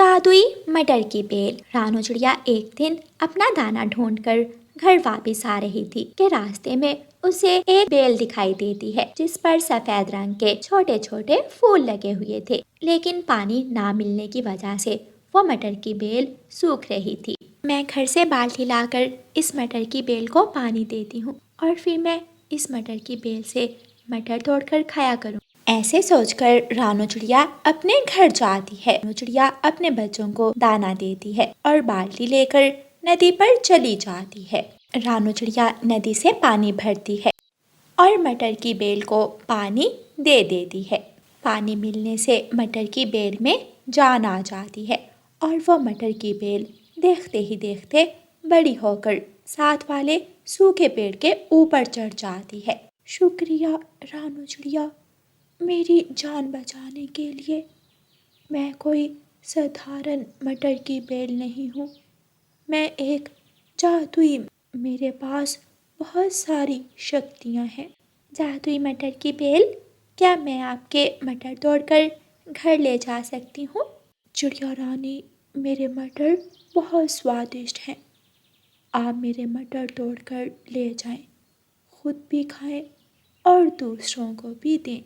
जादुई मटर की बेल। रानू चिड़िया एक दिन अपना दाना ढूंढकर घर वापस आ रही थी कि रास्ते में उसे एक बेल दिखाई देती है जिस पर सफेद रंग के छोटे छोटे फूल लगे हुए थे, लेकिन पानी ना मिलने की वजह से वो मटर की बेल सूख रही थी। मैं घर से बाल्टी लाकर इस मटर की बेल को पानी देती हूँ और फिर मैं इस मटर की बेल से मटर तोड़कर खाया करूँ। ऐसे सोचकर रानू चिड़िया अपने घर जाती है। रानू चिड़िया अपने बच्चों को दाना देती है और बाल्टी लेकर नदी पर चली जाती है। रानू चिड़िया नदी से पानी भरती है और मटर की बेल को पानी दे देती है। पानी मिलने से मटर की बेल में जान आ जाती है और वो मटर की बेल देखते ही देखते बड़ी होकर साथ वाले सूखे पेड़ के ऊपर चढ़ जाती है। शुक्रिया रानू चिड़िया, मेरी जान बचाने के लिए। मैं कोई साधारण मटर की बेल नहीं हूँ, मैं एक जादुई, मेरे पास बहुत सारी शक्तियाँ हैं। जादुई मटर की बेल, क्या मैं आपके मटर तोड़कर घर ले जा सकती हूँ? चिड़िया रानी, मेरे मटर बहुत स्वादिष्ट हैं, आप मेरे मटर तोड़कर ले जाएं, खुद भी खाएं और दूसरों को भी दें।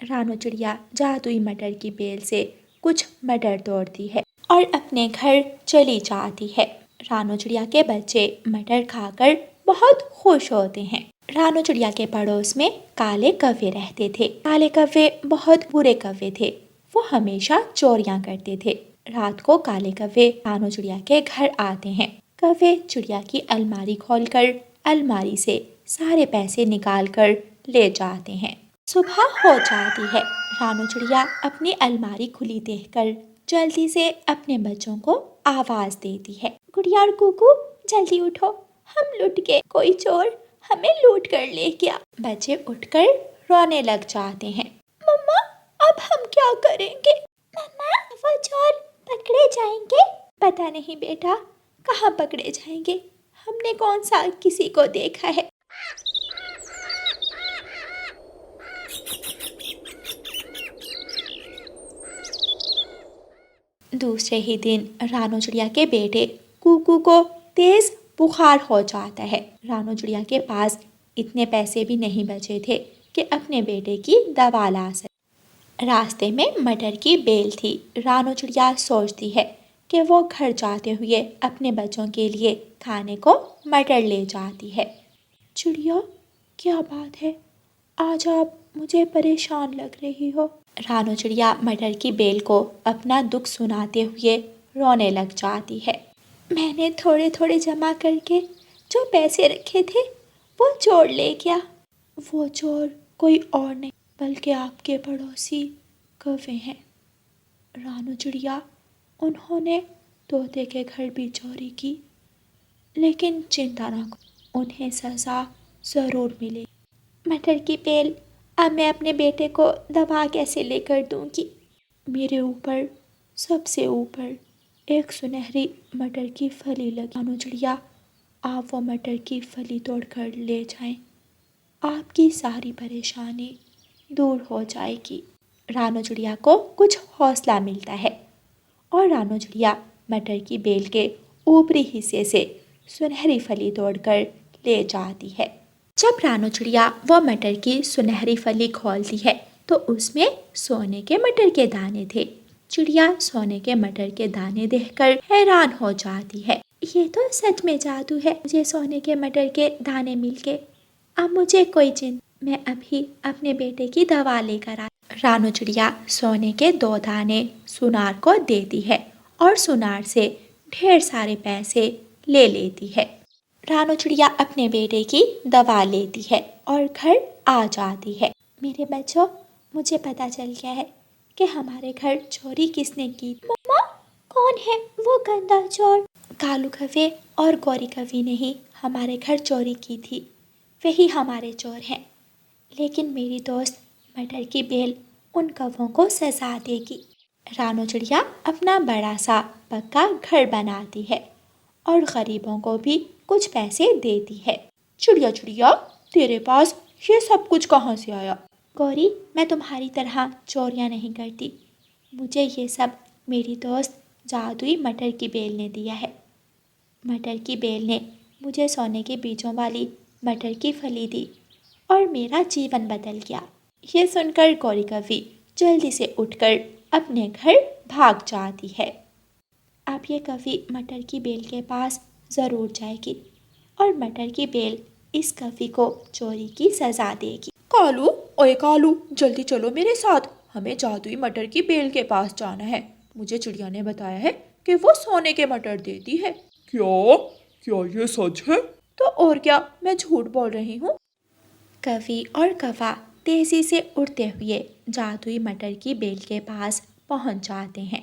रानू चिड़िया जादुई मटर की बेल से कुछ मटर तोड़ती है और अपने घर चली जाती है। रानू चिड़िया के बच्चे मटर खाकर बहुत खुश होते हैं। रानू चिड़िया के पड़ोस में काले कौवे रहते थे। काले कौवे बहुत बुरे कौवे थे, वो हमेशा चोरियां करते थे। रात को काले कौवे रानू चिड़िया के घर आते हैं। कौवे चिड़िया की अलमारी खोलकर अलमारी से सारे पैसे निकाल कर ले जाते हैं। सुबह हो जाती है। रानू चिड़िया अपनी अलमारी खुली देखकर जल्दी से अपने बच्चों को आवाज देती है, गुड़िया और कुकू जल्दी उठो, हम लुट गए, कोई चोर हमें लूट कर ले गया। बच्चे उठकर रोने लग जाते हैं। मम्मा, अब हम क्या करेंगे? मम्मा, वो चोर पकड़े जाएंगे? पता नहीं बेटा, कहाँ पकड़े जाएंगे, हमने कौन सा किसी को देखा है। दूसरे ही दिन रानू चिड़िया के बेटे कुकू को तेज बुखार हो जाता है। रानू चिड़िया के पास इतने पैसे भी नहीं बचे थे कि अपने बेटे की दवा ला सके। रास्ते में मटर की बेल थी। रानू चिड़िया सोचती है कि वो घर जाते हुए अपने बच्चों के लिए खाने को मटर ले जाती है। चिड़िया, क्या बात है, आज आप मुझे परेशान लग रही हो। रानू चिड़िया मटर की बेल को अपना दुख सुनाते हुए रोने लग जाती है। मैंने थोड़े थोड़े जमा करके जो पैसे रखे थे वो चोर ले गया। वो चोर कोई और नहीं बल्कि आपके पड़ोसी कौवे हैं। रानू चिड़िया, उन्होंने तोते के घर भी चोरी की, लेकिन चिंता ना करो, उन्हें सज़ा ज़रूर मिलेगी। मटर की बेल, अब मैं अपने बेटे को दवा कैसे लेकर दूंगी? मेरे ऊपर, सबसे ऊपर एक सुनहरी मटर की फली लगी। रानू चिड़िया, आप वो मटर की फली तोड़कर ले जाएं, आपकी सारी परेशानी दूर हो जाएगी। रानू चिड़िया को कुछ हौसला मिलता है और रानू चिड़िया मटर की बेल के ऊपरी हिस्से से सुनहरी फली तोड़कर ले जाती है। जब रानू चिड़िया वह मटर की सुनहरी फली खोलती है तो उसमें सोने के मटर के दाने थे। चिड़िया सोने के मटर के दाने देखकर हैरान हो जाती है। ये तो सच में जादू है, मुझे सोने के मटर के दाने मिल गए, अब मुझे कोई चिंता, मैं अभी अपने बेटे की दवा लेकर आ। रानू चिड़िया सोने के 2 दाने सुनार को देती है और सुनार से ढेर सारे पैसे ले लेती है। रानू चिड़िया अपने बेटे की दवा लेती है और घर आ जाती है। मेरे बच्चों, मुझे पता चल गया है कि हमारे घर चोरी किसने की। मम्मा, कौन है वो गंदा चोर? कालू कौवे और गौरी कौवी ने ही हमारे घर चोरी की थी, वही हमारे चोर हैं। लेकिन मेरी दोस्त मटर की बेल उन कौवों को सजा देगी। रानू चिड़िया अपना बड़ा सा पक्का घर बनाती है और गरीबों को भी कुछ पैसे देती है। चिड़िया चिड़िया, तेरे पास ये सब कुछ कहाँ से आया? गौरी, मैं तुम्हारी तरह चोरियाँ नहीं करती, मुझे ये सब मेरी दोस्त जादुई मटर की बेल ने दिया है। मटर की बेल ने मुझे सोने के बीजों वाली मटर की फली दी और मेरा जीवन बदल गया। ये सुनकर गौरी कवि जल्दी से उठकर अपने घर भाग जाती है। अब ये कवि मटर की बेल के पास ज़रूर जाएगी और मटर की बेल इस कवि को चोरी की सज़ा देगी। कालू, ओए कालू, जल्दी चलो मेरे साथ, हमें जादुई मटर की बेल के पास जाना है। मुझे चिड़िया ने बताया है कि वो सोने के मटर देती है। क्या क्या ये सच है? तो और क्या, मैं झूठ बोल रही हूँ। कवि और कौवा तेजी से उड़ते हुए जादुई मटर की बेल के पास पहुंच जाते हैं।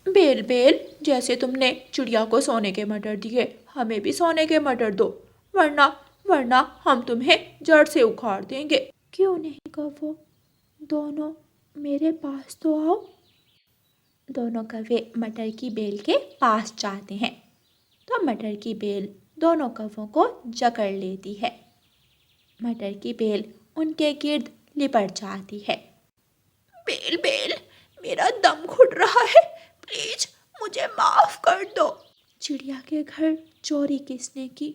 बेल बेल, जैसे तुमने चिड़िया को सोने के मटर दिए, हमें भी सोने के मटर दो, वरना वरना हम तुम्हें जड़ से उखाड़ देंगे। क्यों नहीं कौवो, दोनों मेरे पास तो आओ। दोनों कौवे मटर की बेल के पास जाते हैं तो मटर की बेल दोनों कौवों को जकड़ लेती है। मटर की बेल उनके गिर्द लिपट जाती है। बेल बेल, मेरा दम घुट रहा है, प्लीज मुझे माफ कर दो। चिड़िया के घर चोरी किसने की?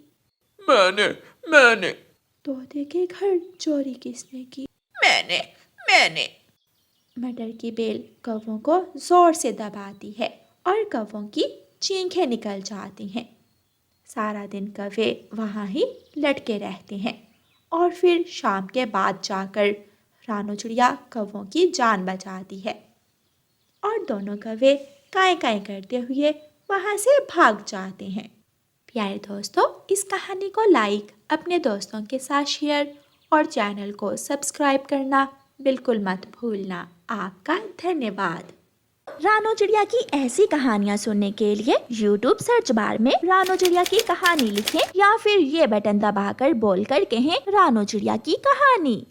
मैंने मैंने तोते के घर चोरी किसने की? मैंने मटर की बेल कौवों को जोर से दबाती है और कौवों की चीखें निकल जाती हैं। सारा दिन कौवे वहाँ ही लटके रहते हैं और फिर शाम के बाद जाकर रानो चिड़िया कौवों की जान बचाती है और दोनों कौवे काएं काएं करते हुए वहाँ से भाग जाते हैं। प्यारे दोस्तों, इस कहानी को लाइक, अपने दोस्तों के साथ शेयर और चैनल को सब्सक्राइब करना बिल्कुल मत भूलना। आपका धन्यवाद। रानो चिड़िया की ऐसी कहानियाँ सुनने के लिए YouTube सर्च बार में रानो चिड़िया की कहानी लिखें या फिर ये बटन दबाकर बोलकर कहें रानो चिड़िया की कहानी।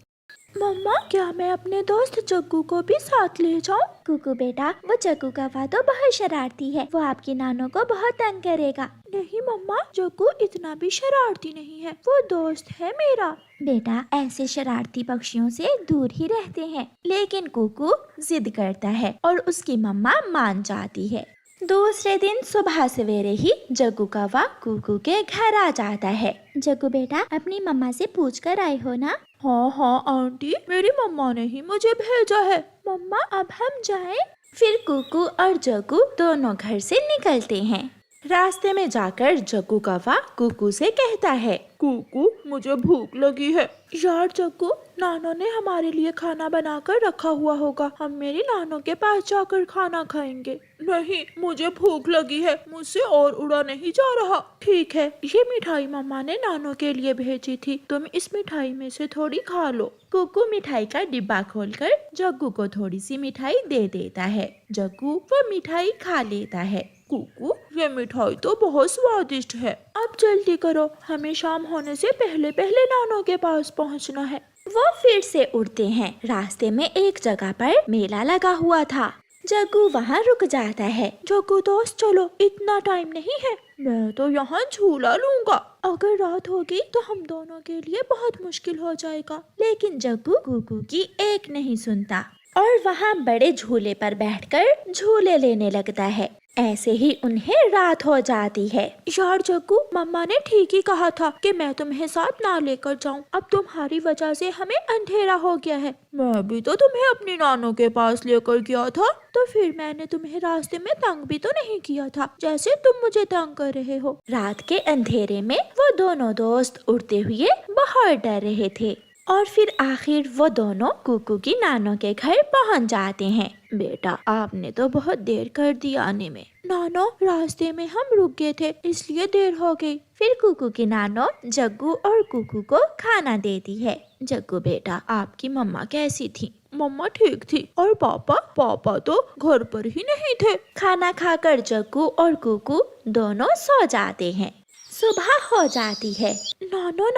मम्मा, क्या मैं अपने दोस्त जग्गू को भी साथ ले जाऊं? कुकू बेटा, वो जग्गू कौवा तो बहुत शरारती है, वो आपकी नानो को बहुत तंग करेगा। नहीं मम्मा, जग्गू इतना भी शरारती नहीं है, वो दोस्त है मेरा। बेटा, ऐसे शरारती पक्षियों से दूर ही रहते हैं। लेकिन कुकू जिद करता है और उसकी मम्मा मान जाती है। दूसरे दिन सुबह सवेरे ही जग्गू कौवा कुकू के घर आ जाता है। जग्गू बेटा, अपनी मम्मा से पूछ कर आए हो ना? हाँ हाँ आंटी, मेरी मम्मा ने ही मुझे भेजा है। मम्मा, अब हम जाएं? फिर कुकू और जग्गू दोनों घर से निकलते हैं। रास्ते में जाकर जग्गू कौवा कुकू से कहता है, कुकू, मुझे भूख लगी है। यार जग्गू, नानो ने हमारे लिए खाना बनाकर रखा हुआ होगा, हम मेरी नानो के पास जाकर खाना खाएंगे। नहीं, मुझे भूख लगी है, मुझसे और उड़ा नहीं जा रहा। ठीक है, ये मिठाई मम्मा ने नानो के लिए भेजी थी, तुम इस मिठाई में से थोड़ी खा लो। कुकू मिठाई का डिब्बा खोलकर जग्गू को थोड़ी सी मिठाई दे देता है। जग्गू वो मिठाई खा लेता है। कुकू, ये मिठाई तो बहुत स्वादिष्ट है, अब जल्दी करो, हमें शाम होने से पहले पहले नानो के पास पहुंचना है। वो फिर से उड़ते हैं। रास्ते में एक जगह पर मेला लगा हुआ था। जग्गू वहाँ रुक जाता है। जग्गू दोस्त, चलो, इतना टाइम नहीं है, मैं तो यहाँ झूला लूंगा। अगर रात होगी तो हम दोनों के लिए बहुत मुश्किल हो जाएगा। लेकिन जग्गू कुकू की एक नहीं सुनता और वहाँ बड़े झूले पर बैठकर झूले लेने लगता है। ऐसे ही उन्हें रात हो जाती है। यार जग्गू, मम्मा ने ठीक ही कहा था कि मैं तुम्हें साथ ना लेकर जाऊं। अब तुम्हारी वजह से हमें अंधेरा हो गया है। मैं भी तो तुम्हें अपनी नानो के पास लेकर गया था, तो फिर मैंने तुम्हें रास्ते में तंग भी तो नहीं किया था जैसे तुम मुझे तंग कर रहे हो। रात के अंधेरे में वो दोनों दोस्त उड़ते हुए बहुत डर रहे थे और फिर आखिर वो दोनों कुकू की नानो के घर पहुंच जाते हैं। बेटा, आपने तो बहुत देर कर दी आने में। नानो, रास्ते में हम रुक गए थे इसलिए देर हो गई। फिर कुकू की नानो जग्गू और कुकू को खाना देती है। जग्गू बेटा, आपकी मम्मा कैसी थी? मम्मा ठीक थी, और पापा तो घर पर ही नहीं थे। खाना खाकर जग्गू और कुकू दोनों सो जाते हैं। सुबह हो जाती है। नानो,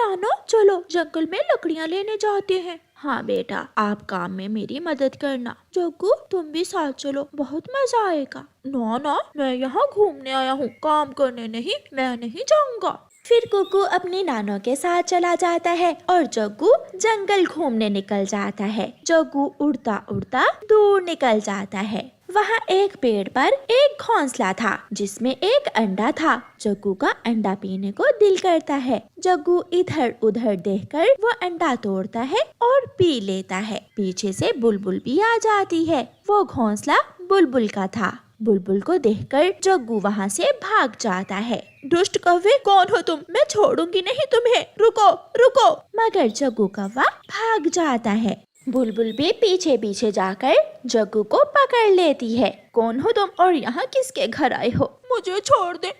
चलो जंगल में लकड़ियाँ लेने जाते हैं। हाँ बेटा, आप काम में मेरी मदद करना। जग्गू, तुम भी साथ चलो, बहुत मजा आएगा। ना, मैं यहाँ घूमने आया हूँ, काम करने नहीं, मैं नहीं जाऊँगा। फिर कुकू अपनी नानो के साथ चला जाता है और जग्गू जंगल घूमने निकल जाता है। जग्गू उड़ता उड़ता दूर निकल जाता है। वहाँ एक पेड़ पर एक घोंसला था जिसमें एक अंडा था। जग्गू का अंडा पीने को दिल करता है। जग्गू इधर उधर देखकर वो अंडा तोड़ता है और पी लेता है। पीछे से बुलबुल भी आ जाती है। वो घोंसला बुलबुल का था। बुलबुल को देखकर जग्गू वहाँ से भाग जाता है। दुष्ट कौवे, कौन हो तुम? मैं छोड़ूंगी नहीं तुम्हें, रुको रुको। मगर जग्गू कौवा भाग जाता है। बुलबुल भी पीछे पीछे जाकर जग्गू को पकड़ लेती है। कौन हो तुम और यहाँ किसके घर आए हो? मुझे छोड़ दे।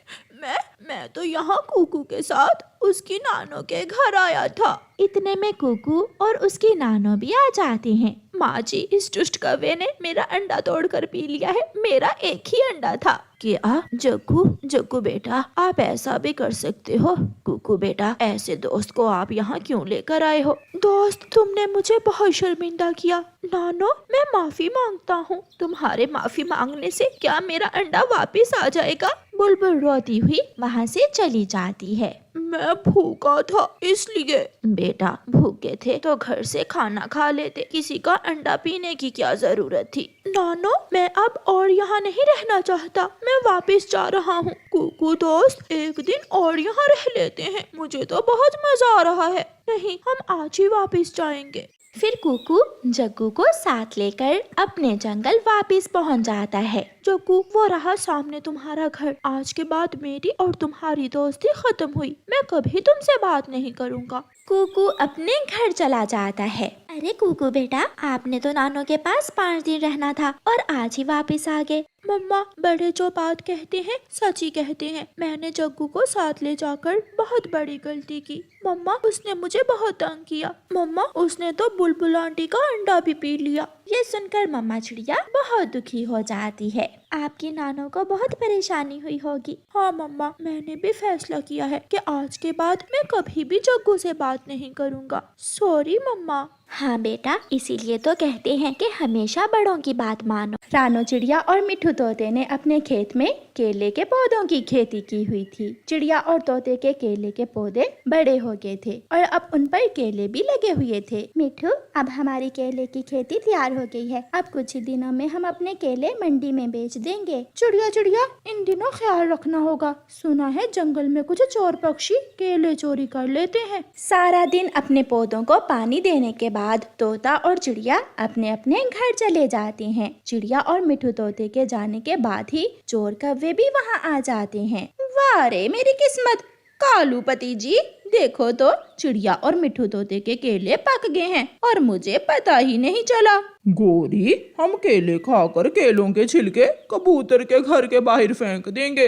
मैं तो यहाँ कुकू के साथ उसकी नानों के घर आया था। इतने में कुकू और उसकी नानो भी आ जाते हैं। माँ जी, इस दुष्ट कौवे ने मेरा अंडा तोड़कर पी लिया है। मेरा एक ही अंडा था। क्या जग्गू बेटा, आप ऐसा भी कर सकते हो? कुकू बेटा, ऐसे दोस्त को आप यहाँ क्यों लेकर आए हो? दोस्त, तुमने मुझे बहुत शर्मिंदा किया। नानो, मैं माफी मांगता हूँ। तुम्हारे माफी मांगने से क्या मेरा अंडा वापस आ जाएगा? बुलबुल रोती हुई वहाँ से चली जाती है। मैं भूखा था इसलिए। बेटा, भूखे थे तो घर से खाना खा लेते, किसी का अंडा पीने की क्या जरूरत थी? नानो, मैं अब और यहाँ नहीं रहना चाहता। मैं वापस जा रहा हूँ। कुकू दोस्त, एक दिन और यहाँ रह लेते हैं। मुझे तो बहुत मजा आ रहा है। नहीं, हम आज ही वापस जाएंगे। फिर कुकू जग्गू को साथ लेकर अपने जंगल वापस पहुंच जाता है। जग्गू, वो रहा सामने तुम्हारा घर। आज के बाद मेरी और तुम्हारी दोस्ती खत्म हुई। मैं कभी तुमसे बात नहीं करूँगा। कुकू अपने घर चला जाता है। अरे कुकू बेटा, आपने तो नानो के पास 5 दिन रहना था और आज ही वापस आ गए। मम्मा, बड़े जो बात कहते हैं सच ही कहते हैं। मैंने जग्गू को साथ ले जाकर बहुत बड़ी गलती की। मम्मा, उसने मुझे बहुत तंग किया। मम्मा, उसने तो बुलबुल आंटी का अंडा भी पी लिया। ये सुनकर मम्मा चिड़िया बहुत दुखी हो जाती है। आपकी नानो को बहुत परेशानी हुई होगी। हाँ मम्मा, मैंने भी फैसला किया है कि आज के बाद मैं कभी भी जग्गू से बात नहीं करूँगा। सॉरी मम्मा। हाँ बेटा, इसीलिए तो कहते हैं कि हमेशा बड़ों की बात मानो। रानो चिड़िया और मिठू तोते ने अपने खेत में केले के पौधों की खेती की हुई थी। चिड़िया और तोते के केले के पौधे बड़े हो गए थे और अब उन पर केले भी लगे हुए थे। मिठू, अब हमारी केले की खेती तैयार हो गई है। अब कुछ ही दिनों में हम अपने केले मंडी में बेच देंगे। चिड़िया, इन दिनों ख्याल रखना होगा। सुना है जंगल में कुछ चोर पक्षी केले चोरी कर लेते हैं। सारा दिन अपने पौधों को पानी देने के बाद तोता और चिड़िया अपने अपने घर चले जाते हैं। चिड़िया और मिठू तोते के जाने के बाद ही चोर कौवे भी वहाँ आ जाते हैं। वाह रे मेरी किस्मत! कालू पति जी, देखो तो चिड़िया और मिठू तोते के केले पक गए हैं और मुझे पता ही नहीं चला। गोरी, हम केले खाकर केलों के छिलके कबूतर के घर के बाहर फेंक देंगे।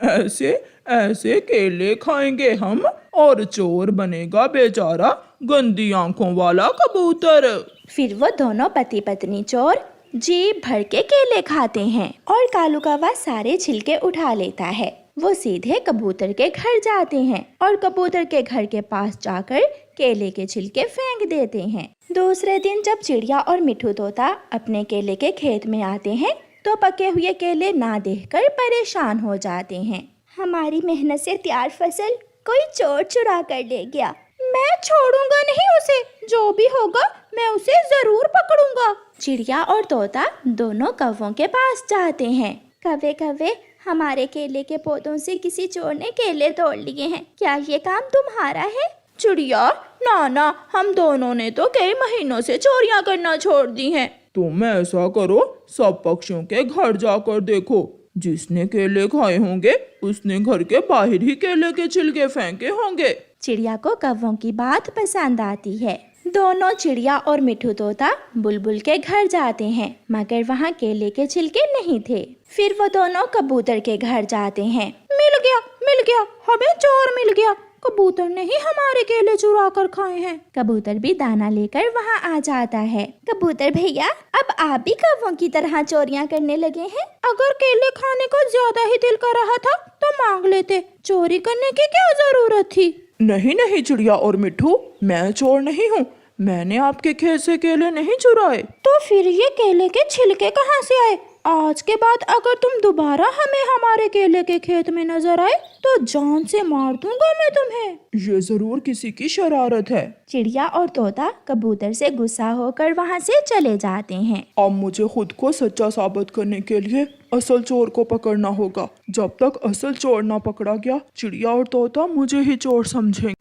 ऐसे केले खाएंगे हम और चोर बनेगा बेचारा गंदी आंखों वाला कबूतर। फिर वो दोनों पति पत्नी चोर जी भर के केले खाते हैं और कालू कौवा सारे छिलके उठा लेता है। वो सीधे कबूतर के घर जाते हैं और कबूतर के घर के पास जाकर केले के छिलके फेंक देते हैं। दूसरे दिन जब चिड़िया और मिठू तोता अपने केले के खेत में आते हैं तो पके हुए केले ना देखकर परेशान हो जाते हैं। हमारी मेहनत से तैयार फसल कोई चोर चुरा कर ले गया। मैं छोड़ूंगा नहीं उसे। जो भी होगा मैं उसे जरूर पकड़ूंगा। चिड़िया और तोता दोनों कौवों के पास जाते हैं। कौवे कौवे, हमारे केले के पौधों से किसी चोर ने केले तोड़ लिए हैं। क्या ये काम तुम्हारा है? चिड़िया, ना, हम दोनों ने तो कई महीनों से चोरियां करना छोड़ दी हैं। तुम ऐसा करो, सब पक्षियों के घर जाकर देखो। जिसने केले खाए होंगे उसने घर के बाहर ही केले के छिलके फेंके होंगे। चिड़िया को कौवों की बात पसंद आती है। दोनों चिड़िया और मिठू तोता बुलबुल के घर जाते हैं मगर वहाँ केले के छिलके नहीं थे। फिर वो दोनों कबूतर के घर जाते हैं। मिल गया, हमें चोर मिल गया। कबूतर ने ही हमारे केले चुरा कर खाए हैं। कबूतर भी दाना लेकर वहाँ आ जाता है। कबूतर भैया, अब आप भी कौवों की तरह चोरियां करने लगे हैं? अगर केले खाने को ज्यादा ही दिल कर रहा था तो मांग लेते। चोरी करने की क्या जरूरत थी? नहीं चिड़िया और मिठू, मैं चोर नहीं हूँ। मैंने आपके खेत से केले नहीं चुराए। तो फिर ये केले के छिलके कहाँ से आए? आज के बाद अगर तुम दोबारा हमें हमारे केले के खेत में नजर आए तो जान से मार दूंगा मैं तुम्हें। ये जरूर किसी की शरारत है। चिड़िया और तोता कबूतर से गुस्सा होकर वहाँ से चले जाते हैं। अब मुझे खुद को सच्चा साबित करने के लिए असल चोर को पकड़ना होगा। जब तक असल चोर ना पकड़ा गया, चिड़िया और तोता मुझे ही चोर समझेंगे।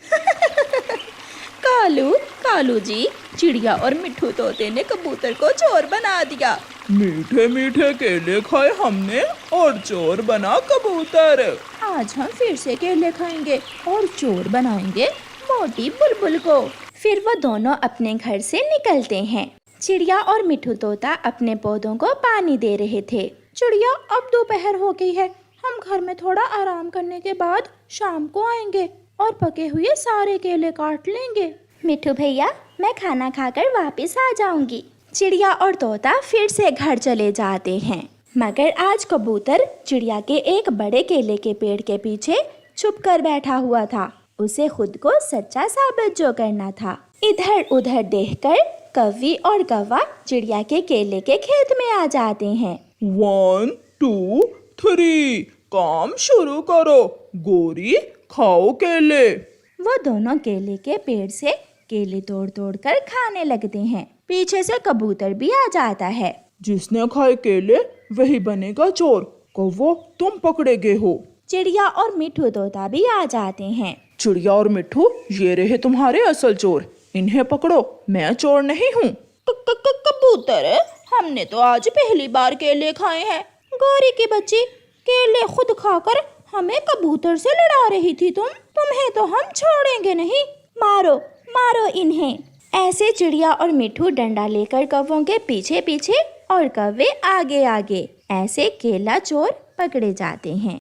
कालू जी, चिड़िया और मिट्ठू तोते ने कबूतर को चोर बना दिया। मीठे मीठे केले खाए हमने और चोर बना कबूतर। आज हम फिर से केले खाएंगे और चोर बनाएंगे मोटी बुलबुल को। फिर वो दोनों अपने घर से निकलते हैं। चिड़िया और मिट्ठू तोता अपने पौधों को पानी दे रहे थे। चिड़िया, अब दोपहर हो गई है, हम घर में थोड़ा आराम करने के बाद शाम को आएंगे और पके हुए सारे केले काट लेंगे। मिट्ठू भैया, मैं खाना खाकर वापस आ जाऊंगी। चिड़िया और तोता फिर से घर चले जाते हैं। मगर आज कबूतर चिड़िया के एक बड़े केले के पेड़ के पीछे छुप कर बैठा हुआ था। उसे खुद को सच्चा साबित जो करना था। इधर उधर देखकर कौवी और कौवा चिड़िया के केले के खेत में आ जाते हैं। 1 2 3 काम शुरू करो। गोरी, खाओ केले। वो दोनों केले के पेड़ से केले तोड़ तोड़ कर खाने लगते हैं। पीछे से कबूतर भी आ जाता है। जिसने खाए केले वही बनेगा चोर। कौवो, तुम पकड़े गए हो। चिड़िया और मिट्ठू तोता भी आ जाते हैं। चिड़िया और मिट्ठू, ये रहे तुम्हारे असल चोर। इन्हें पकड़ो, मैं चोर नहीं हूँ। कबूतर, हमने तो आज पहली बार केले खाए हैं। गौरी की बच्ची, केले खुद खाकर हमें कबूतर से लड़ा रही थी तुम। तुम्हें तो हम छोड़ेंगे नहीं। मारो मारो इन्हें। ऐसे चिड़िया और मिट्ठू डंडा लेकर कौवों के पीछे पीछे और कौवे आगे आगे ऐसे केला चोर पकड़े जाते हैं।